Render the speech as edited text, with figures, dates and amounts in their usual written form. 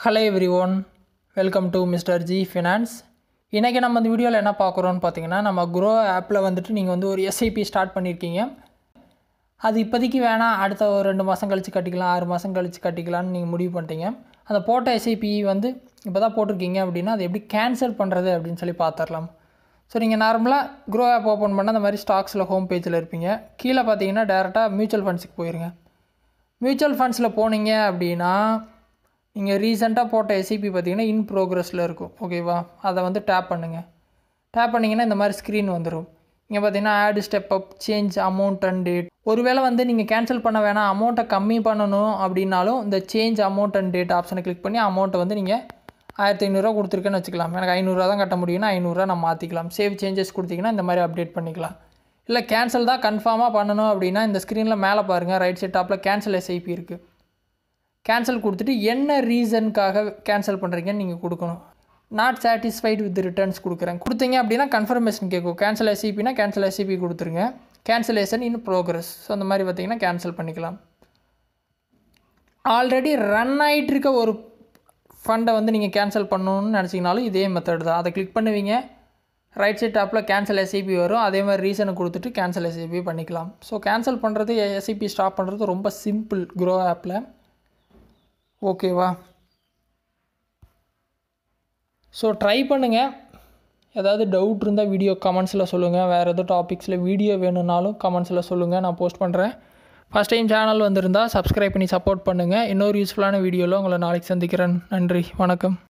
Hello everyone, welcome to mister G finance. இன்றைக்கி நம்ம இந்த வீடியோவில் என்ன பார்க்குறோன்னு பார்த்தீங்கன்னா, நம்ம க்ரோ ஆப்பில் வந்துட்டு நீங்கள் வந்து ஒரு எஸ்ஐபி ஸ்டார்ட் பண்ணியிருக்கீங்க. அது இப்போதைக்கு வேணாம், அடுத்த ஒரு 2 மாதம் கழித்து கட்டிக்கலாம், 6 மாதம் கழித்து கட்டிக்கலான்னு நீங்கள் முடிவு பண்ணிட்டீங்க. அந்த போட்ட எஸ்ஐபி வந்து இப்போ தான் போட்டிருக்கீங்க அப்படின்னா அதை எப்படி கேன்சல் பண்ணுறது அப்படின்னு சொல்லி பார்த்துடலாம். ஸோ நீங்கள் நார்மலாக க்ரோ ஆப் ஓப்பன் பண்ணால் அந்த மாதிரி ஸ்டாக்ஸில் ஹோம் பேஜில் இருப்பீங்க. கீழே பார்த்தீங்கன்னா டேரெக்டாக மியூச்சுவல் ஃபண்ட்ஸுக்கு போயிருங்க. மியூச்சுவல் ஃபண்ட்ஸில் போனீங்க அப்படின்னா நீங்கள் ரீசெண்டாக போட்ட எஸ்ஐபி பார்த்தீங்கன்னா இன் ப்ரோக்ரஸில் இருக்கும். ஓகேவா, அதை வந்து டேப் பண்ணுங்கள். டேப் பண்ணிங்கன்னா இந்த மாதிரி ஸ்க்ரீன் வந்துடும். இங்கே பார்த்தீங்கன்னா add step up, change amount and date. ஒருவேளை வந்து நீங்கள் கேன்சல் பண்ண வேணாம், அமௌண்ட்டை கம்மி பண்ணணும் அப்படின்னாலும் இந்த சேஞ்ச் அமௌண்ட் அண்ட் டேட் ஆப்ஷனை கிளிக் பண்ணி அமௌண்ட்டை வந்து நீங்கள் 1500 கொடுத்துருக்கேன்னு வச்சுக்கலாம். எனக்கு 500 தான் கட்ட முடியும்னா 500 நம்ம மாற்றிக்கலாம். சேவ் சேஞ்சஸ் கொடுத்தீங்கன்னா இந்த மாதிரி அப்டேட் பண்ணிக்கலாம். இல்லை கேன்சல் தான் கன்ஃபார்மாக பண்ணணும் அப்படின்னா இந்த ஸ்க்ரீனில் மேலே பாருங்கள், ரைட் சைட் டாப்பில் கேன்சல் எஸ்ஐபி இருக்குது. கேன்சல் கொடுத்துட்டு என்ன ரீசனுக்காக கேன்சல் பண்ணுறீங்கன்னு நீங்கள் கொடுக்கணும். நாட் சாட்டிஸ்ஃபைடு வித் ரிட்டர்ன்ஸ் கொடுத்தீங்க அப்படின்னா கன்ஃபர்மேஷன் கேட்கும். கேன்சல் எஸ்ஐபினா கேன்சல் எஸ்ஐபி கொடுத்துருங்க, கேன்சலேஷன் இன் ப்ரோக்ரஸ். ஸோ அந்த மாதிரி பார்த்தீங்கன்னா கேன்சல் பண்ணிக்கலாம். ஆல்ரெடி ரன் ஆகிட்டு இருக்க ஒரு ஃபண்டை வந்து நீங்கள் கேன்சல் பண்ணணும்னு நினச்சிங்கனாலும் இதே மெத்தட் தான். அதை கிளிக் பண்ணுவீங்க, ரைட் சைட் டாப்பில் கேன்சல் எஸ்ஐபி வரும். அதே மாதிரி ரீசனை கொடுத்துட்டு கேன்சல் எஸ்ஐபி பண்ணிக்கலாம். ஸோ கேன்சல் பண்ணுறது, எஸ்ஐபி ஸ்டாப் பண்ணுறது ரொம்ப சிம்பிள் க்ரோ ஆப்பில். ஓகேவா, ஸோ ட்ரை பண்ணுங்கள். ஏதாவது டவுட் இருந்தால் வீடியோ கமெண்ட்ஸில் சொல்லுங்கள். வேறு எதாவது டாபிக்ஸில் வீடியோ வேணும்னாலும் கமெண்ட்ஸில் சொல்லுங்கள், நான் போஸ்ட் பண்ணுறேன். ஃபஸ்ட் டைம் சேனல் வந்திருந்தால் சப்ஸ்கிரைப் பண்ணி சப்போர்ட் பண்ணுங்கள். இன்னொரு யூஸ்ஃபுல்லான வீடியோவில் உங்களை நாளைக்கு சந்திக்கிறேன். நன்றி, வணக்கம்.